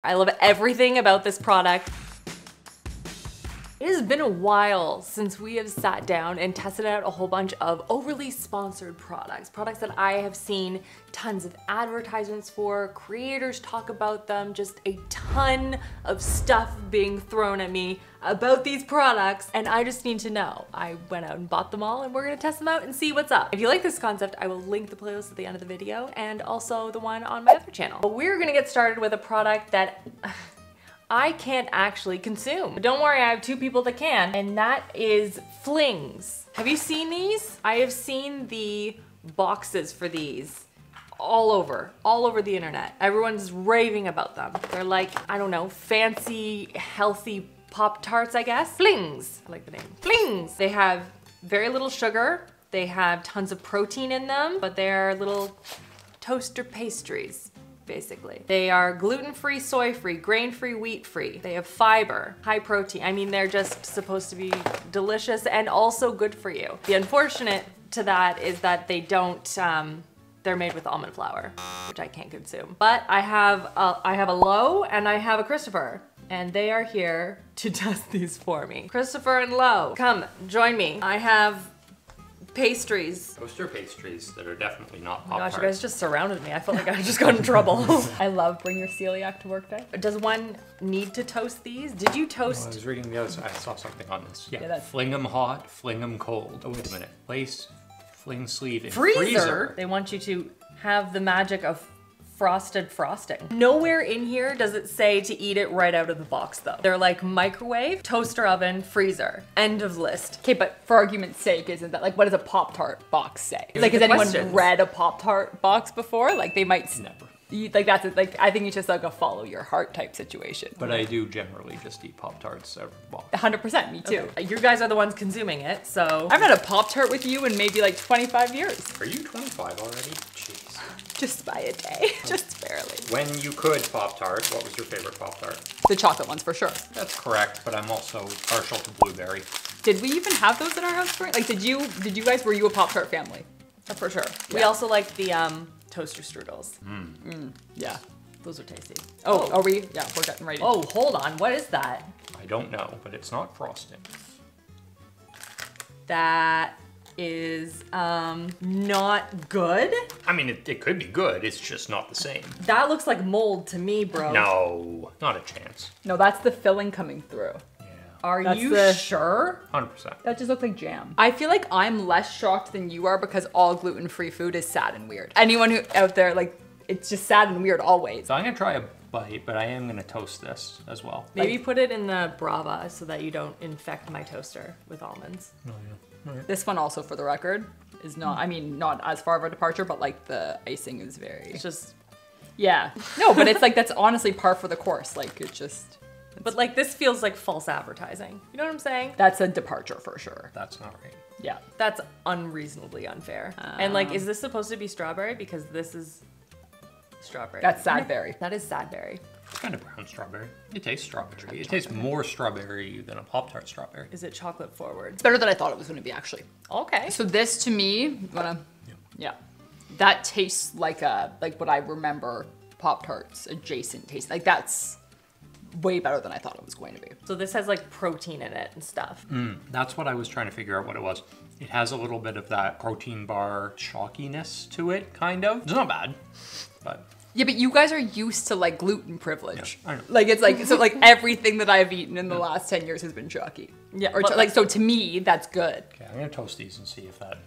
I love everything about this product. It has been a while since we have sat down and tested out a whole bunch of overly sponsored products that I have seen tons of advertisements for, creators talk about them, just a ton of stuff being thrown at me about these products, and I just need to know. I went out and bought them all, and we're gonna test them out and see what's up. If you like this concept, I will link the playlist at the end of the video and also the one on my other channel. But we're gonna get started with a product that I can't actually consume. But don't worry, I have two people that can, and that is Flings. Have you seen these? I have seen the boxes for these all over the internet. Everyone's raving about them. They're like, I don't know, fancy, healthy Pop-Tarts, I guess. Flings, I like the name. Flings. They have very little sugar. They have tons of protein in them, but they're little toaster pastries. Basically. They are gluten-free, soy-free, grain-free, wheat-free. They have fiber, high protein. I mean, they're just supposed to be delicious and also good for you. The unfortunate to that is that they don't, they're made with almond flour, which I can't consume. But I have a Lo and I have a Christopher, and they are here to test these for me. Christopher and Lo, come, join me. I have pastries. Toaster pastries that are definitely not Pop-Tarts. Oh my gosh, you guys just surrounded me. I felt like I just got in trouble. I love Bring Your Celiac to Work Day. Does one need to toast these? Did you toast? I was reading the other side. I saw something on this. Yeah, that's... Fling them hot, fling them cold. Oh, wait a minute. Place fling sleeve in freezer. They want you to have the magic of frosted frosting. Nowhere in here does it say to eat it right out of the box though. They're like microwave, toaster oven, freezer. End of list. Okay, but for argument's sake, isn't that like, what does a Pop-Tart box say? Like, has anyone read a Pop-Tart box before? Like, they might never. Like, that's it. Like, I think it's just like a follow your heart type situation. But I do generally just eat Pop-Tarts every box. 100%, me too. Okay. You guys are the ones consuming it, so. I've had a Pop-Tart with you in maybe like 25 years. Are you 25 already? Jeez. Just by a day, just barely. When you could Pop-Tart, what was your favorite Pop-Tart? The chocolate ones for sure. That's correct, but I'm also partial to blueberry. Did we even have those in our house? Like, did you guys, were you a Pop-Tart family? Oh, for sure. Yeah. We also like the toaster strudels. Yeah. Those are tasty. Oh, are we? Yeah, we're getting ready. Oh, hold on, what is that? I don't know, but it's not frosting. That is not good. I mean, it could be good, it's just not the same. That looks like mold to me, bro. No, not a chance. No, that's the filling coming through. Yeah. Are That's you sure? 100%. That just looks like jam. I feel like I'm less shocked than you are because all gluten-free food is sad and weird. Anyone who out there, like, it's just sad and weird always. So I'm gonna try a bite, but I am gonna toast this as well. Maybe put it in the Brava so that you don't infect my toaster with almonds. Oh, yeah. Right. This one also, for the record, is not, I mean, not as far of a departure, but like the icing is very... It's just... Yeah. No, but it's like, that's honestly par for the course. Like, it's just... But like, this feels like false advertising. You know what I'm saying? That's a departure for sure. That's not right. Yeah. That's unreasonably unfair. And like, is this supposed to be strawberry? Because this is strawberry. That's sadberry. That is sadberry. It's kind of brown strawberry. It tastes strawberry. It tastes more strawberry than a Pop-Tart strawberry. Is it chocolate forward? It's better than I thought it was gonna be, actually. Okay. So this, to me, yeah, that tastes like what I remember Pop-Tarts adjacent taste. Like, that's way better than I thought it was going to be. So this has like protein in it and stuff. That's what I was trying to figure out what it was. It has a little bit of that protein bar chalkiness to it, kind of. It's not bad, but... Yeah, but you guys are used to like gluten privilege. Yeah, I know. Like, it's like, so like everything that I've eaten in the last 10 years has been chalky. Yeah. Or like, so to me, that's good. Okay, I'm gonna toast these and see if that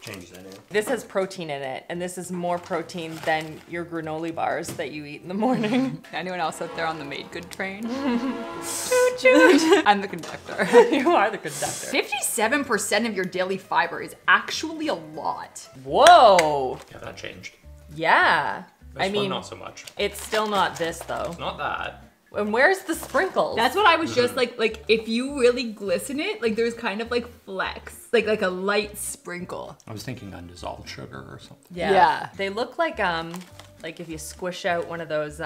changes anything. This has protein in it, and this is more protein than your granola bars that you eat in the morning. Anyone else out there on the made good train? Choo choo. I'm the conductor. You are the conductor. 57% of your daily fiber is actually a lot. Whoa. Yeah, that changed. Yeah. This I mean, one, not so much. It's still not this though. It's not that. And where's the sprinkles? That's what I was just like if you really glisten it, like there's kind of like flecks, like a light sprinkle. I was thinking undissolved sugar or something. Yeah. They look like if you squish out one of those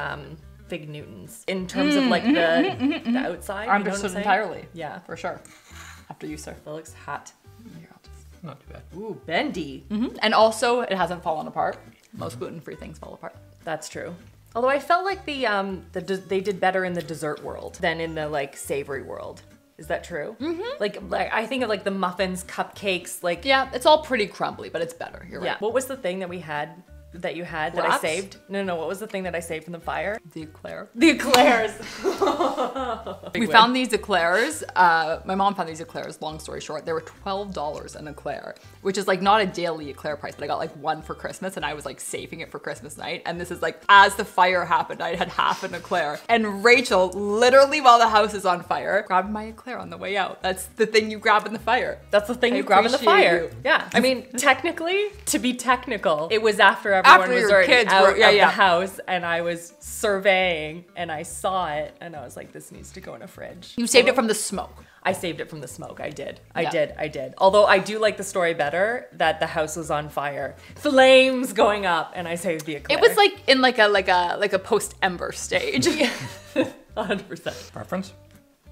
Fig Newtons in terms of like the outside. I understood entirely. Yeah. For sure. After you, sir. That looks hot. Here, I'll just... Not too bad. Ooh, bendy. And also, it hasn't fallen apart. Most gluten-free things fall apart. That's true. Although I felt like they did better in the dessert world than in the like savory world. Is that true? Mm-hmm. Like I think of like the muffins, cupcakes, like. Yeah, it's all pretty crumbly, but it's better. You're right. Yeah. What was the thing that we had? That you had that Wraps? I saved? No, what was the thing that I saved from the fire? The eclair. The eclairs. We found these eclairs. My mom found these eclairs, long story short. They were $12 an eclair, which is like not a daily eclair price, but I got like one for Christmas and I was like saving it for Christmas night. And this is like, as the fire happened, I had half an eclair. And Rachel, literally while the house is on fire, grabbed my eclair on the way out. That's the thing you grab in the fire. That's the thing I you grab in the appreciate fire. you. Yeah. I mean, technically, to be technical, it was after everyone was your already kids out were- of yeah, the yeah. house and I was surveying and I saw it and I was like, this needs to go in a fridge. You saved it from the smoke. I saved it from the smoke. I did. Yeah. I did. Although I do like the story better that the house was on fire, flames going up, and I saved the eclair. It was like in like a post ember stage. 100%. Preference?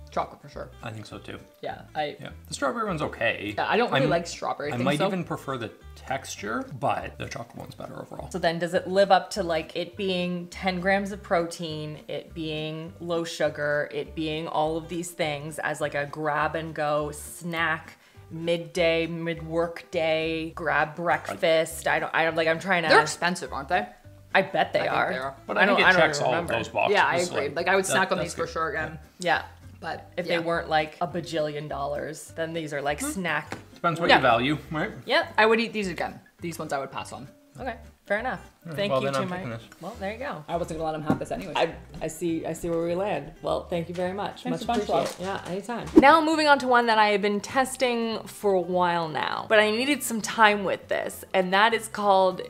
Chocolate for sure. I think so too. Yeah, Yeah, the strawberry one's okay. I don't really like strawberry. I think might so. even prefer the texture, but the chocolate one's better overall. So then does it live up to like it being 10 grams of protein, it being low sugar, it being all of these things as like a grab and go snack, midday, mid-work day, grab breakfast? I'm trying to. They're expensive, aren't they? I bet they think are. they are. But I think it checks even all remember. of those boxes. Yeah, I agree. Like I would snack on that's these for good. sure again. Yeah. But If they weren't like a bajillion dollars, then these are like snack. Depends what Yeah. you value, right? Yep. I would eat these again. These ones I would pass on. Okay. Fair enough. Thank well, you then to I'm my. picking this. Well, there you go. I wasn't gonna let them have this anyway. I see where we land. Well, thank you very much. Thanks Much a bunch, love. appreciated. Yeah, anytime. Now moving on to one that I have been testing for a while now, but I needed some time with this, and that is called.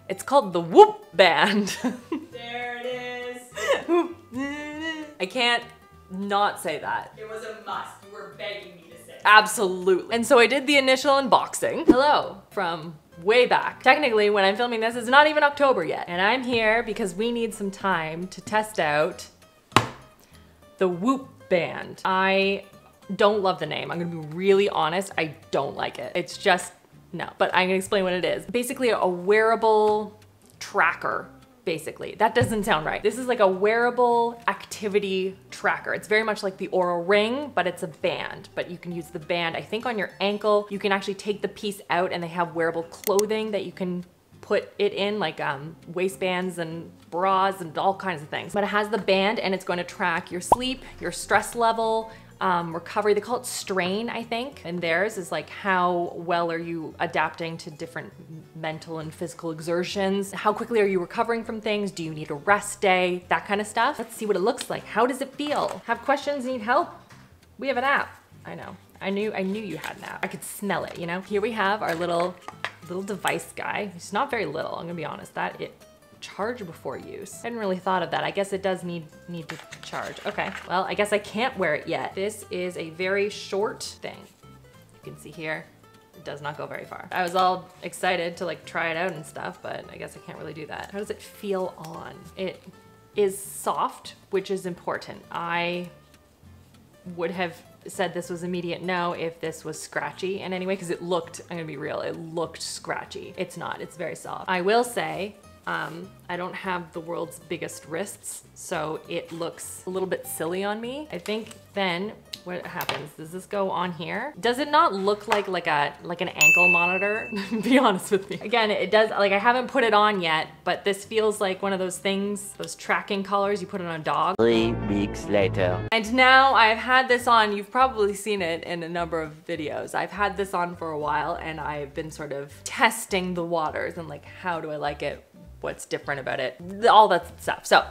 It's called the Whoop Band. There it is. I can't not say that. It was a must. You were begging me to say. Absolutely. And so I did the initial unboxing. Hello from way back. Technically, when I'm filming this, it's not even October yet. And I'm here because we need some time to test out the Whoop Band. I don't love the name. I'm gonna be really honest. I don't like it. It's just, no. But I'm gonna explain what it is. Basically a wearable tracker. Basically, that doesn't sound right. This is like a wearable activity tracker. It's very much like the Oura Ring, but it's a band. But you can use the band, I think, on your ankle. You can actually take the piece out and they have wearable clothing that you can put it in, like waistbands and bras and all kinds of things. But it has the band and it's going to track your sleep, your stress level, recovery. They call it strain, I think. And theirs is like how well are you adapting to different mental and physical exertions? How quickly are you recovering from things? Do you need a rest day? That kind of stuff. Let's see what it looks like. How does it feel? Have questions? Need help? We have an app. I know. I knew you had an app. I could smell it, you know? Here we have our little device guy. It's not very little, I'm gonna be honest. That it charge before use. I hadn't really thought of that. I guess it does need to charge. Okay, well, I guess I can't wear it yet. This is a very short thing. You can see here, it does not go very far. I was all excited to like try it out and stuff, but I guess I can't really do that. How does it feel on? It is soft, which is important. I would have said this was immediate no if this was scratchy in any way, because it looked, I'm gonna be real, it looked scratchy. It's not, it's very soft. I will say, I don't have the world's biggest wrists, so it looks a little bit silly on me. I think then what happens, does this go on here? Does it not look like an ankle monitor? Be honest with me. Again, it does, like I haven't put it on yet, but this feels like one of those things, those tracking collars you put on a dog. 3 weeks later. And now I've had this on, you've probably seen it in a number of videos. I've had this on for a while and I've been sort of testing the waters and like, how do I like it? What's different about it? All that stuff. So,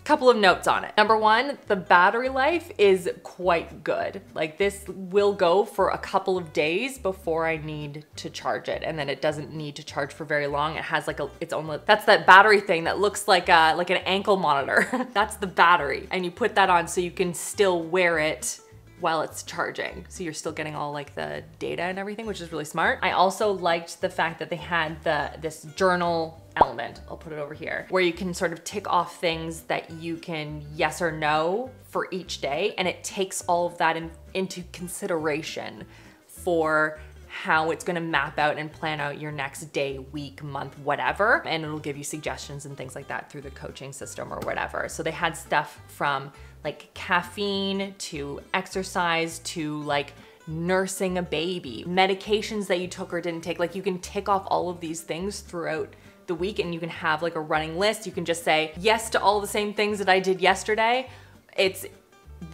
couple of notes on it. Number one, the battery life is quite good. Like this will go for a couple of days before I need to charge it. And then it doesn't need to charge for very long. It has like its own, that's that battery thing that looks like an ankle monitor. That's the battery. And you put that on so you can still wear it while it's charging. So you're still getting all like the data and everything, which is really smart. I also liked the fact that they had this journal element, I'll put it over here, where you can sort of tick off things that you can yes or no for each day. And it takes all of that into consideration for how it's gonna map out and plan out your next day, week, month, whatever. And it'll give you suggestions and things like that through the coaching system or whatever. So they had stuff from like caffeine to exercise to like nursing a baby, medications that you took or didn't take. Like you can tick off all of these things throughout the week and you can have like a running list. You can just say yes to all the same things that I did yesterday. It's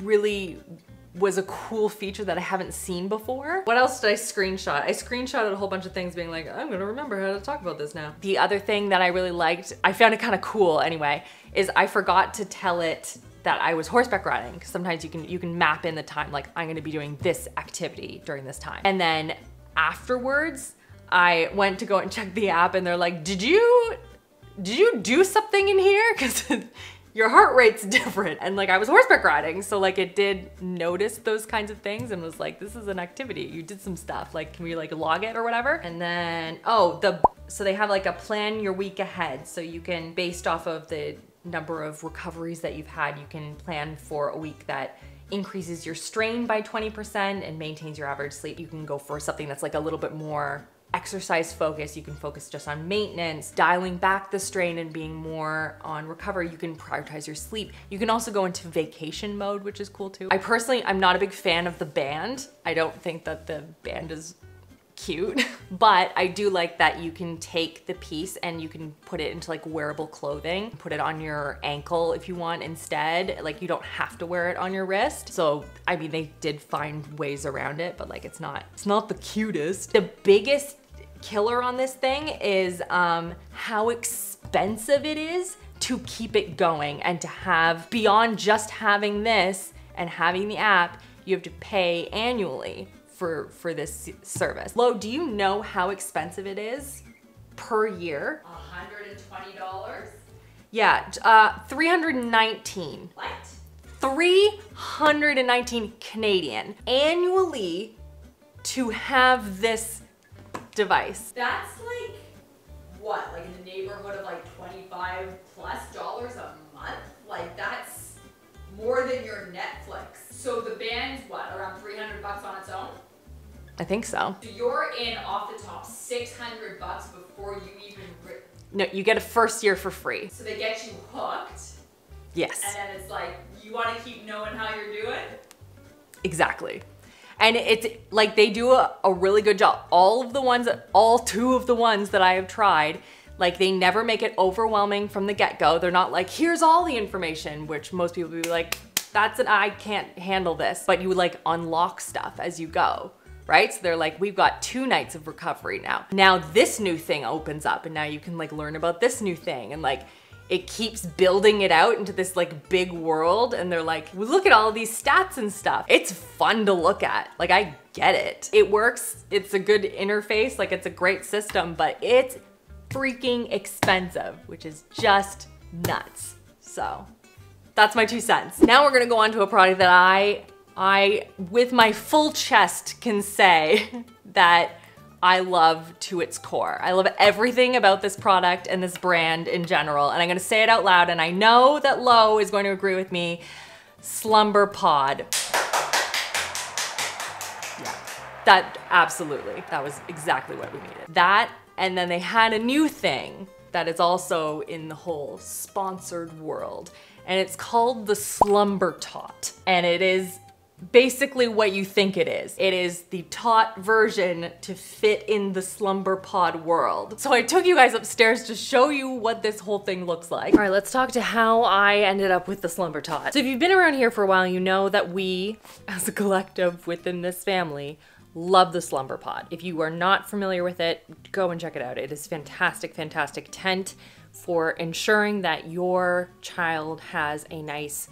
really was a cool feature that I haven't seen before. What else did I screenshot? I screenshotted a whole bunch of things being like, I'm gonna remember how to talk about this now. The other thing that I really liked, I found it kind of cool anyway, is I forgot to tell it that I was horseback riding, because sometimes you can map in the time, like I'm gonna be doing this activity during this time. And then afterwards, I went to go and check the app and they're like, did you do something in here? Because your heart rate's different. And like I was horseback riding, so like it did notice those kinds of things and was like, this is an activity, you did some stuff, like can we like log it or whatever? And then, so they have like a plan your week ahead. So you can, based off of the number of recoveries that you've had, you can plan for a week that increases your strain by 20% and maintains your average sleep. You can go for something that's like a little bit more exercise focus. You can focus just on maintenance, dialing back the strain and being more on recovery. You can prioritize your sleep. You can also go into vacation mode, which is cool too. I'm not a big fan of the band. I don't think that the band is cute, but I do like that you can take the piece and you can put it into like wearable clothing, put it on your ankle if you want instead. Like you don't have to wear it on your wrist. So, I mean, they did find ways around it, but like it's not the cutest. The biggest killer on this thing is how expensive it is to keep it going and to have, beyond just having this and having the app, you have to pay annually for this service. Lo, do you know how expensive it is per year? $120? Yeah, 319. What? 319 Canadian annually to have this device. That's like, what, like in the neighborhood of like $25+ a month? Like that's more than your Netflix. So the band's what, around $300 on its own? I think so. So you're in off the top $600 before you even... No, you get a first year for free. So they get you hooked? Yes. And then it's like, you want to keep knowing how you're doing? Exactly. And it's like they do a really good job. All two of the ones that I have tried, like they never make it overwhelming from the get-go. They're not like, here's all the information, which most people would be like, I can't handle this. But you like unlock stuff as you go, right? So they're like, we've got 2 nights of recovery now. Now this new thing opens up and now you can like learn about this new thing and like, it keeps building it out into this like big world and they're like, well, look at all these stats and stuff. It's fun to look at. Like I get it. It works. It's a good interface. Like it's a great system, but it's freaking expensive, which is just nuts. So that's my 2 cents. Now we're gonna go on to a product that I with my full chest can say that I love to its core. I love everything about this product and this brand in general, and I'm gonna say it out loud, and I know that Lo is going to agree with me. Slumber Pod. Yeah, that was exactly what we needed. That, and then they had a new thing that is also in the whole sponsored world, and it's called the Slumber Tot, and it is basically what you think it is. It is the tot version to fit in the Slumber Pod world. So I took you guys upstairs to show you what this whole thing looks like. All right, let's talk to how I ended up with the Slumber Tot. So if you've been around here for a while, you know that we, as a collective within this family, love the Slumber Pod. If you are not familiar with it, go and check it out. It is fantastic, fantastic tent for ensuring that your child has a nice,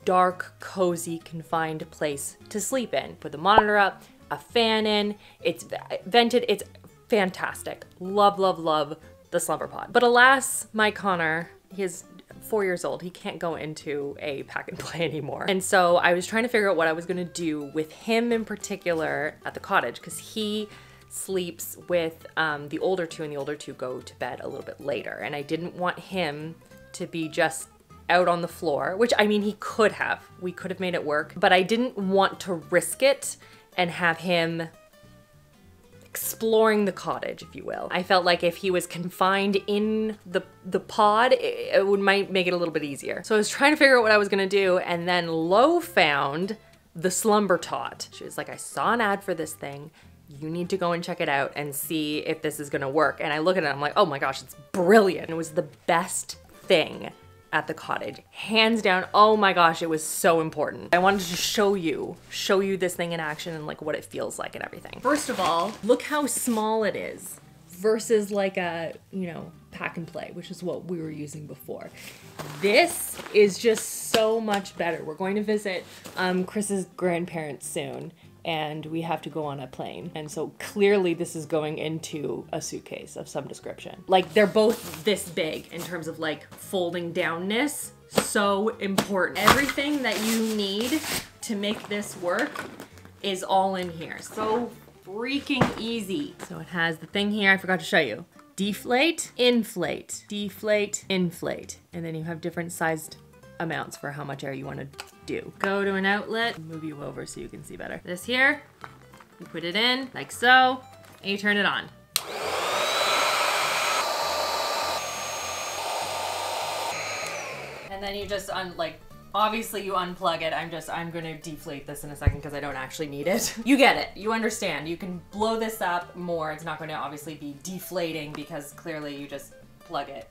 dark, cozy, confined place to sleep in. Put the monitor up, a fan in, it's vented, it's fantastic. Love, love, love the Slumber Pod. But alas, my Connor, he is 4 years old. He can't go into a pack and play anymore. And so I was trying to figure out what I was gonna do with him in particular at the cottage, because he sleeps with the older 2, and the older 2 go to bed a little bit later. And I didn't want him to be just out on the floor, which I mean, we could have made it work, but I didn't want to risk it and have him exploring the cottage, if you will. I felt like if he was confined in the pod, it might make it a little bit easier. So I was trying to figure out what I was gonna do, and then Lo found the Slumber Tot. She was like, I saw an ad for this thing. You need to go and check it out and see if this is gonna work. And I look at it, I'm like, oh my gosh, it's brilliant. It was the best thing at the cottage, hands down. Oh my gosh, it was so important. I wanted to show you this thing in action and like what it feels like and everything. First of all, look how small it is versus like a, you know, pack and play, which is what we were using before. This is just so much better. We're going to visit Chris's grandparents soon, and we have to go on a plane. And so clearly this is going into a suitcase of some description. Like, they're both this big in terms of like folding downness. So important. Everything that you need to make this work is all in here. So freaking easy. So it has the thing here, I forgot to show you. Deflate, inflate, deflate, inflate. And then you have different sized amounts for how much air you want to do. Go to an outlet, move you over so you can see better. This here, you put it in like so, and you turn it on. And then you just obviously you unplug it. I'm gonna deflate this in a second because I don't actually need it. You get it, you understand. You can blow this up more. It's not gonna obviously be deflating because clearly you just plug it.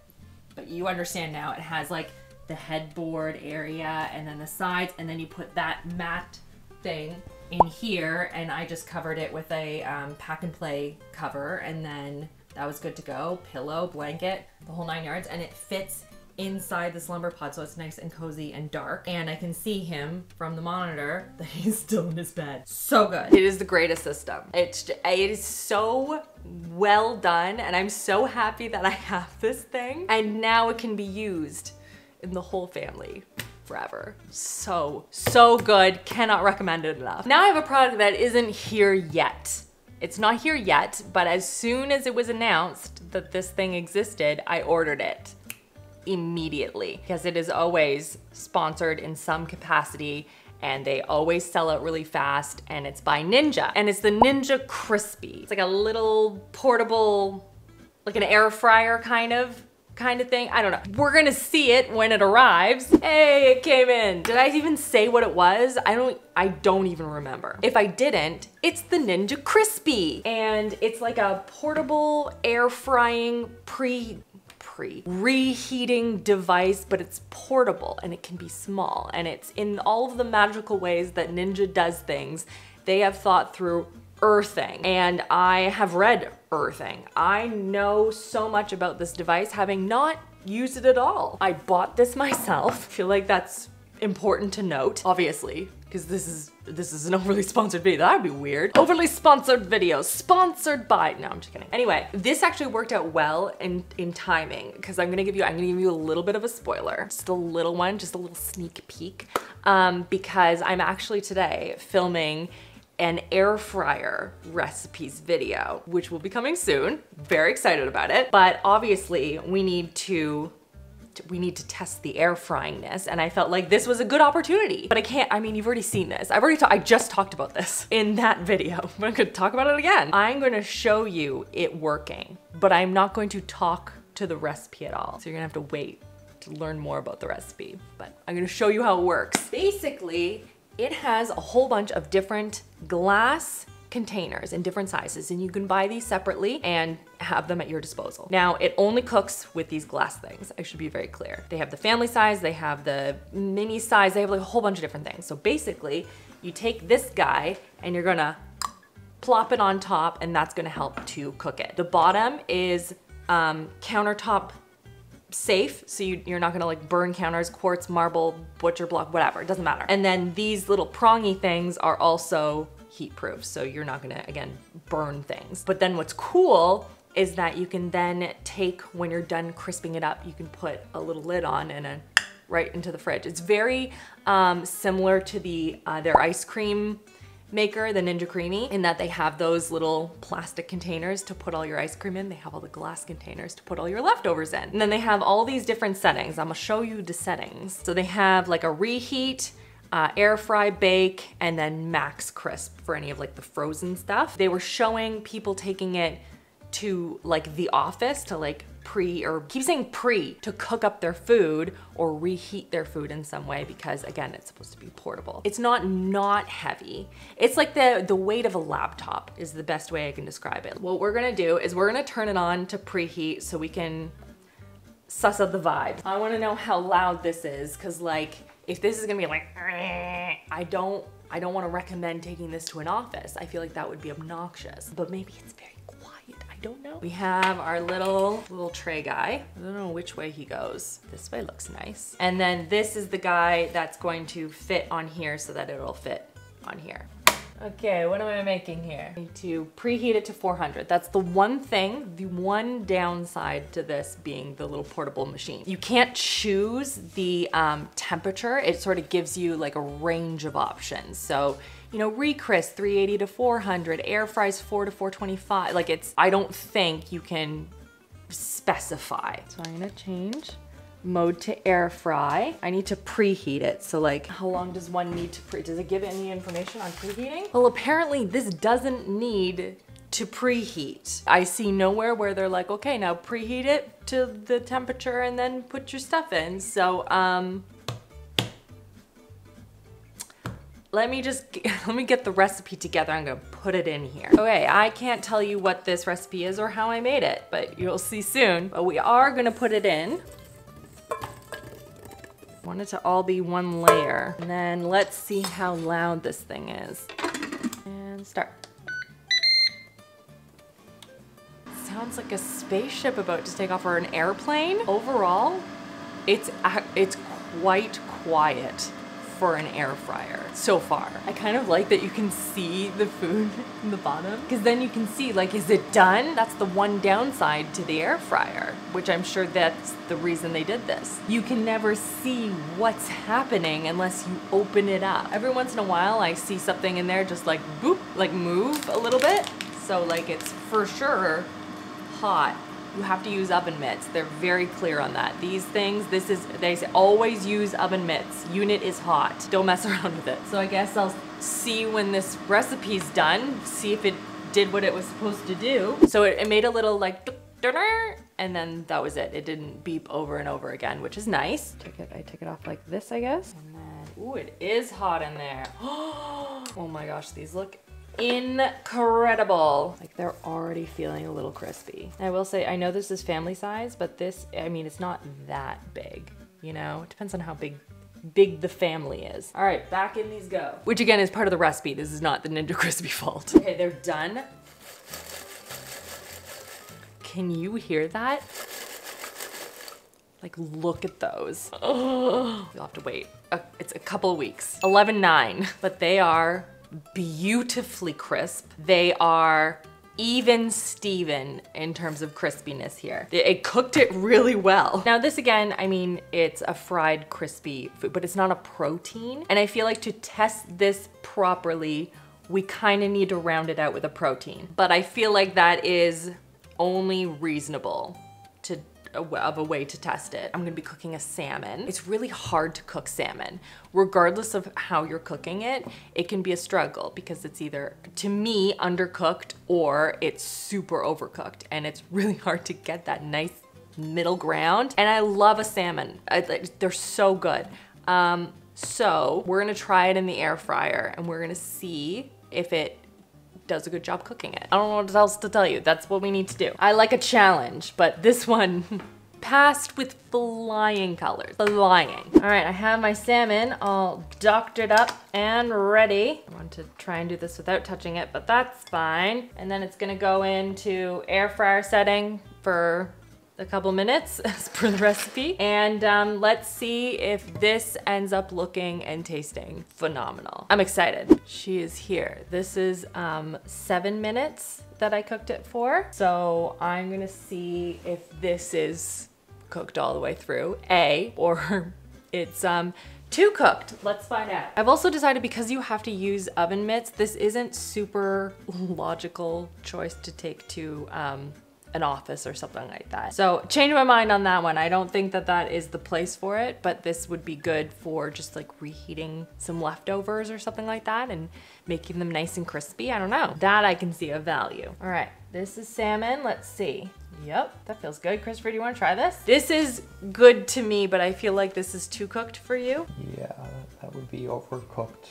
But you understand now, it has like the headboard area and then the sides, and then you put that matte thing in here, and I just covered it with a pack and play cover, and then that was good to go. Pillow, blanket, the whole 9 yards, and it fits inside the slumber pod, so it's nice and cozy and dark, and I can see him from the monitor that he's still in his bed. So good. It is the greatest system. It is so well done, and I'm so happy that I have this thing, and now it can be used in the whole family forever. So good. Cannot recommend it enough. Now I have a product that isn't here yet. It's not here yet, but as soon as it was announced that this thing existed, I ordered it immediately because it is always sponsored in some capacity and they always sell out really fast, and it's by Ninja, and it's the Ninja Crispi. It's like a little portable, like an air fryer kind of thing. I don't know. We're gonna see it when it arrives. Hey, it came in. Did I even say what it was? I don't even remember. If I didn't, it's the Ninja Crispi. And it's like a portable air frying reheating device, but it's portable and it can be small. And it's in all of the magical ways that Ninja does things. They have thought through earthing, and I have read earthing. I know so much about this device, having not used it at all. I bought this myself. I feel like that's important to note, obviously, because this is an overly sponsored video. That would be weird. Overly sponsored video, sponsored by, no, I'm just kidding. Anyway, this actually worked out well in timing, because I'm gonna give you a little bit of a spoiler, just a little one, just a little sneak peek, because I'm actually today filming an air fryer recipes video, which will be coming soon. Very excited about it. But obviously we need to test the air fryingness, and I felt like this was a good opportunity. But I mean, you've already seen this. I just talked about this in that video. I'm gonna talk about it again. I'm gonna show you it working, but I'm not going to talk to the recipe at all. So you're gonna have to wait to learn more about the recipe, but I'm gonna show you how it works. Basically, it has a whole bunch of different glass containers in different sizes, and you can buy these separately and have them at your disposal. Now, it only cooks with these glass things. I should be very clear. They have the family size, they have the mini size, they have like a whole bunch of different things. So basically, you take this guy and you're gonna plop it on top, and that's gonna help to cook it. The bottom is countertop safe, so you're not gonna like burn counters, quartz, marble, butcher block, whatever, it doesn't matter. And then these little prongy things are also heat proof, so you're not gonna, again, burn things. But then what's cool is that you can then take, when you're done crisping it up, you can put a little lid on and right into the fridge. It's very similar to their ice cream maker, the Ninja Creamy, in that they have those little plastic containers to put all your ice cream in. They have all the glass containers to put all your leftovers in. And then they have all these different settings. I'm gonna show you the settings. So they have like a reheat, air fry, bake, and then max crisp for any of like the frozen stuff. They were showing people taking it to like the office to like keep saying to cook up their food or reheat their food in some way, because again, it's supposed to be portable. It's not heavy. It's like the weight of a laptop is the best way I can describe it. What we're gonna do is we're gonna turn it on to preheat so we can suss out the vibe. I wanna know how loud this is, cause like, if this is gonna be like, I don't wanna recommend taking this to an office. I feel like that would be obnoxious, but maybe it's very quiet. I don't know. We have our little tray guy. I don't know which way he goes. This way looks nice. And then this is the guy that's going to fit on here so that it'll fit on here. Okay, what am I making here? I need to preheat it to 400. That's the one thing, the one downside to this being the little portable machine. You can't choose the temperature. It sort of gives you like a range of options. So, you know, recrisp 380 to 400, air fries 4 to 425. Like I don't think you can specify. So I'm gonna change mode to air fry. I need to preheat it. So like, how long does one need to does it give any information on preheating? Well, apparently this doesn't need to preheat. I see nowhere where they're like, okay, now preheat it to the temperature and then put your stuff in. So, let me get the recipe together. I'm gonna put it in here. Okay, I can't tell you what this recipe is or how I made it, but you'll see soon. But we are gonna put it in. I want it to all be one layer. And then let's see how loud this thing is. And start. Sounds like a spaceship about to take off, or an airplane. Overall, it's quite quiet for an air fryer so far. I kind of like that you can see the food in the bottom, because then you can see like, is it done? That's the one downside to the air fryer, which I'm sure that's the reason they did this. You can never see what's happening unless you open it up. Every once in a while I see something in there just like boop, like move a little bit. So like it's for sure hot. You have to use oven mitts. They're very clear on that. These things, they say always use oven mitts. Unit is hot. Don't mess around with it. So I guess I'll see when this recipe's done, see if it did what it was supposed to do. So it made a little like, and then that was it. It didn't beep over and over again, which is nice. I took it off like this, I guess. And then, ooh, it is hot in there. Oh my gosh, these look incredible. Like they're already feeling a little crispy. I will say, I know this is family size, but this, I mean, it's not that big, you know? It depends on how big the family is. All right, back in these go. Which again is part of the recipe. This is not the Ninja Crispi fault. Okay, they're done. Can you hear that? Like, look at those. Oh, you'll have to wait. It's a couple of weeks. 11/9, but they are beautifully crisp. They are even Steven in terms of crispiness here. It cooked it really well. Now this again, I mean, it's a fried crispy food, but it's not a protein. And I feel like to test this properly, we kind of need to round it out with a protein. But I feel like that is only reasonable of a way to test it. I'm gonna be cooking a salmon. It's really hard to cook salmon. Regardless of how you're cooking it, it can be a struggle because it's either, to me, undercooked or it's super overcooked. And it's really hard to get that nice middle ground. And I love a salmon. They're so good. So we're gonna try it in the air fryer and we're gonna see if it does a good job cooking it. I don't know what else to tell you. That's what we need to do. I like a challenge, but this one passed with flying colors. Flying. All right, I have my salmon all doctored up and ready. I want to try and do this without touching it, but that's fine. And then it's gonna go into air fryer setting for a couple minutes as per the recipe. And let's see if this ends up looking and tasting phenomenal. I'm excited. She is here. This is 7 minutes that I cooked it for. So I'm gonna see if this is cooked all the way through, or it's too cooked. Let's find out. I've also decided, because you have to use oven mitts, this isn't super logical choice to take to an office or something like that. So changed my mind on that one. I don't think that that is the place for it, but this would be good for just like reheating some leftovers or something like that and making them nice and crispy. I don't know. That I can see a value. All right, this is salmon. Let's see. Yep, that feels good. Christopher, do you want to try this? This is good to me, but I feel like this is too cooked for you. Yeah, that would be overcooked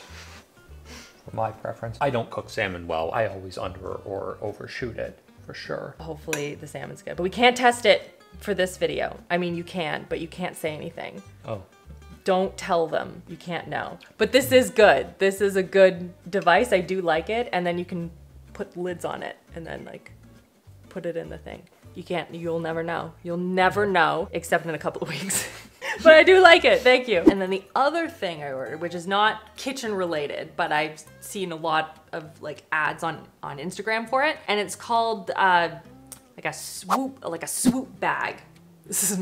for my preference. I don't cook salmon well. I always under or overshoot it, for sure. Hopefully the salmon's good, but we can't test it for this video. I mean, you can, but you can't say anything. Oh. Don't tell them. You can't know. But this is good. This is a good device. I do like it. And then you can put lids on it and then like put it in the thing. You'll never know. You'll never know, except in a couple of weeks. But I do like it, thank you. And then the other thing I ordered, which is not kitchen related, but I've seen a lot of like ads on Instagram for it. And it's called like a swoop bag. This is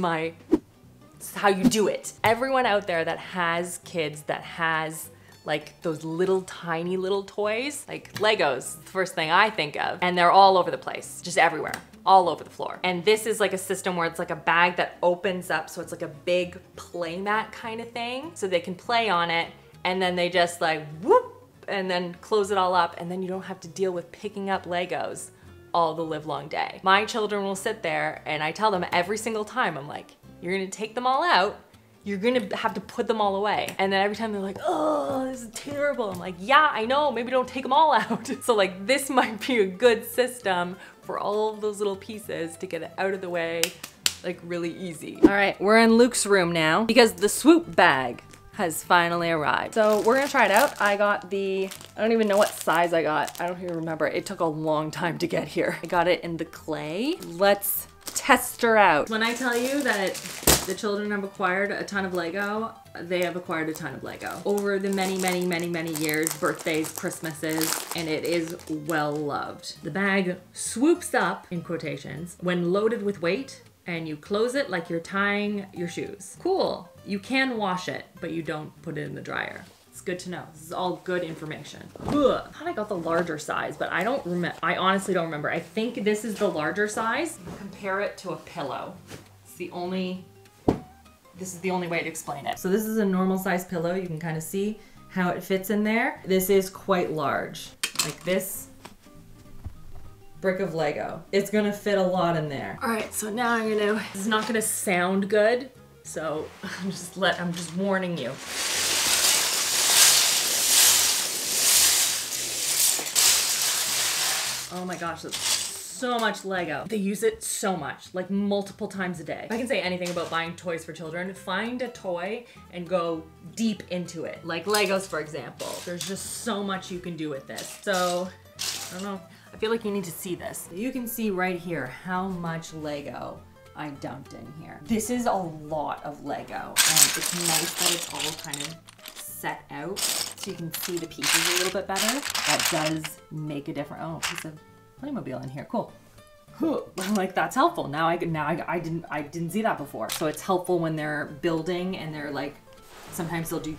how you do it. Everyone out there that has kids that has like those little tiny little toys, like Legos, the first thing I think of. And they're all over the place, just everywhere, all over the floor. And this is like a system where it's like a bag that opens up, so it's like a big play mat kind of thing. So they can play on it and then they just like whoop, and then close it all up, and then you don't have to deal with picking up Legos all the live long day. My children will sit there and I tell them every single time, I'm like, you're gonna take them all out, you're gonna have to put them all away. And then every time they're like, oh, this is terrible. I'm like, yeah, I know, maybe don't take them all out. So like this might be a good system for all of those little pieces to get it out of the way, like really easy. All right, we're in Luke's room now because the Swoop bag has finally arrived. So we're gonna try it out. I got I don't even know what size I got. I don't even remember. It took a long time to get here. I got it in the clay. Let's test her out. When I tell you that the children have acquired a ton of Lego, they have acquired a ton of Lego over the many years, birthdays, Christmases, and it is well loved. The bag swoops up, in quotations, when loaded with weight, and you close it like you're tying your shoes. Cool. You can wash it, but you don't put it in the dryer. It's good to know. This is all good information. Ugh. I thought I got the larger size, but I don't remember. I honestly don't remember. I think this is the larger size. Compare it to a pillow. This is the only way to explain it. So this is a normal size pillow. You can kind of see how it fits in there. This is quite large. Like this brick of Lego. It's gonna fit a lot in there. All right, so now this is not gonna sound good, so I'm just warning you. Oh my gosh, that's so much Lego. They use it so much, like multiple times a day. If I can say anything about buying toys for children, find a toy and go deep into it. Like Legos, for example. There's just so much you can do with this. So, I don't know. I feel like you need to see this. You can see right here how much Lego I dumped in here. This is a lot of Lego, and it's nice that it's all kind of set out so you can see the pieces a little bit better. That does make a difference. Oh, a piece of Playmobil in here, cool. I'm like, that's helpful. Now I didn't see that before. So it's helpful when they're building and they're like, sometimes they'll do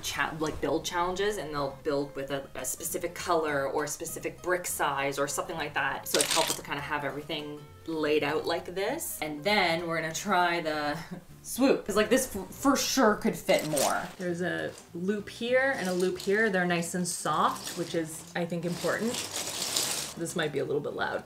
build challenges and they'll build with a specific color or a specific brick size or something like that. So it's helpful to kind of have everything laid out like this. And then we're gonna try the Swoop, because like this for sure could fit more. There's a loop here and a loop here. They're nice and soft, which is, I think, important. This might be a little bit loud.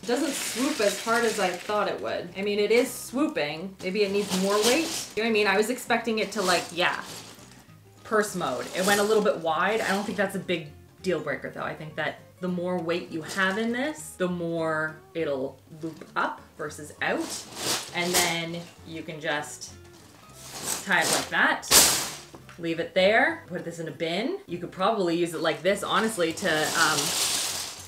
It doesn't swoop as hard as I thought it would. I mean, it is swooping. Maybe it needs more weight. You know what I mean? I was expecting it to like, yeah, purse mode. It went a little bit wide. I don't think that's a big deal breaker though. I think that the more weight you have in this, the more it'll loop up versus out. And then you can just tie it like that. Leave it there, put this in a bin. You could probably use it like this, honestly, to,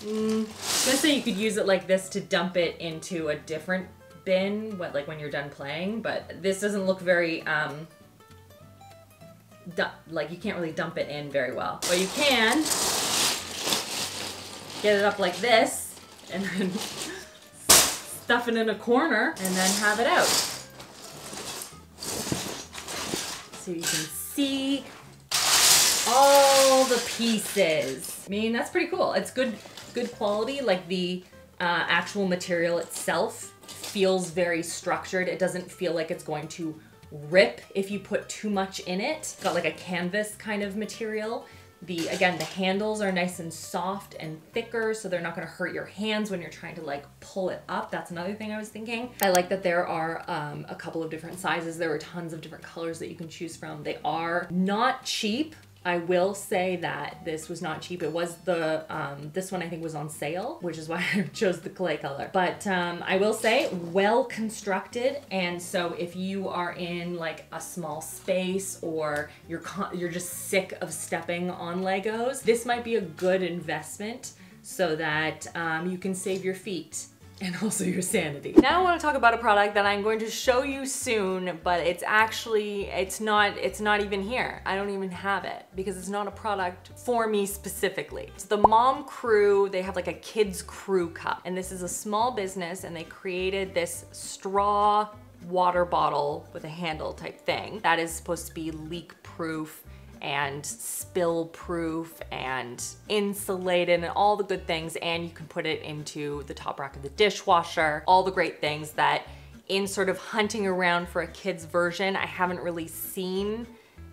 let's say you could use it like this to dump it into a different bin, like when you're done playing, but this doesn't look very, like you can't really dump it in very well. But you can get it up like this, and then stuff it in a corner, and then have it out. So you can see all the pieces. I mean, that's pretty cool. It's good good quality. Like the actual material itself feels very structured. It doesn't feel like it's going to rip if you put too much in it. It's got like a canvas kind of material. Again, the handles are nice and soft and thicker, so they're not gonna hurt your hands when you're trying to like pull it up. That's another thing I was thinking. I like that there are a couple of different sizes. There are tons of different colors that you can choose from. They are not cheap. I will say that this was not cheap. It was this one I think was on sale, which is why I chose the clay color. But I will say, well constructed. And so if you are in like a small space or you're just sick of stepping on Legos, this might be a good investment so that you can save your feet and also your sanity. Now I want to talk about a product that I'm going to show you soon, but it's not even here. I don't even have it because it's not a product for me specifically. It's the Mom Crew. They have like a kids crew cup, and this is a small business, and they created this straw water bottle with a handle type thing that is supposed to be leak proof and spill proof and insulated and all the good things, and you can put it into the top rack of the dishwasher. All the great things that in sort of hunting around for a kid's version, I haven't really seen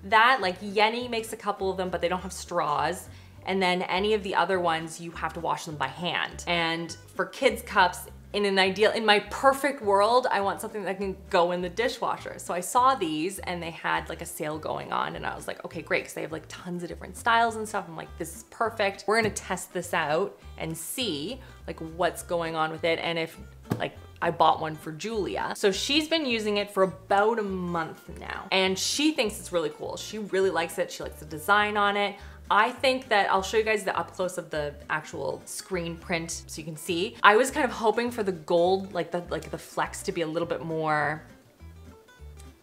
that. Like Yenny makes a couple of them, but they don't have straws. And then any of the other ones, you have to wash them by hand. And for kids cups, in my perfect world, I want something that can go in the dishwasher. So I saw these and they had like a sale going on, and I was like, okay, great, because they have like tons of different styles and stuff. I'm like, this is perfect. We're gonna test this out and see like what's going on with it. And if like, I bought one for Julia. So she's been using it for about a month now, and she thinks it's really cool. She really likes it. She likes the design on it. I think that I'll show you guys the up close of the actual screen print so you can see. I was kind of hoping for the gold, like the flecks to be a little bit more,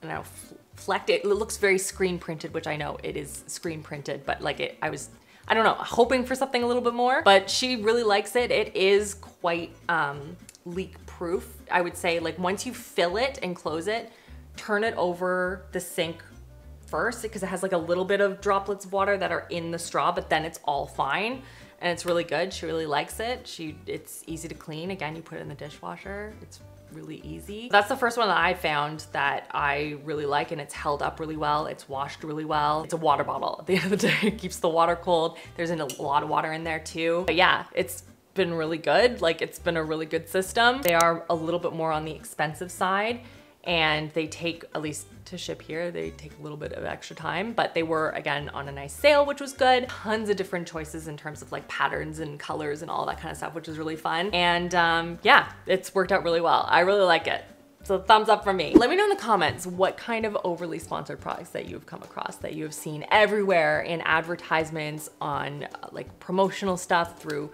I don't know, flecked. It looks very screen printed, which I know it is screen printed, but like I don't know, hoping for something a little bit more, but she really likes it. It is quite leak proof. I would say like once you fill it and close it, turn it over the sink first, because it has like a little bit of droplets of water that are in the straw, but then it's all fine and it's really good. She really likes it. It's easy to clean. Again, you put it in the dishwasher. It's really easy. That's the first one that I found that I really like, and it's held up really well. It's washed really well. It's a water bottle. At the end of the day, it keeps the water cold. There's a lot of water in there too. But yeah, it's been really good. Like it's been a really good system. They are a little bit more on the expensive side, and they take, at least to ship here, they take a little bit of extra time, but they were again on a nice sale, which was good. Tons of different choices in terms of like patterns and colors and all that kind of stuff, which is really fun. And yeah, it's worked out really well. I really like it. So thumbs up from me. Let me know in the comments what kind of overly sponsored products that you've come across, that you have seen everywhere in advertisements, on like promotional stuff through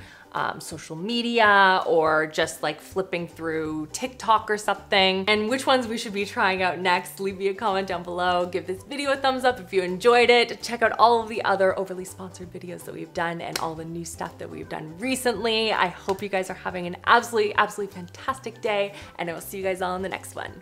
social media, or just like flipping through TikTok or something, and which ones we should be trying out next. Leave me a comment down below. Give this video a thumbs up if you enjoyed it. Check out all of the other overly sponsored videos that we've done and all the new stuff that we've done recently. I hope you guys are having an absolutely fantastic day, and I will see you guys all in the next one.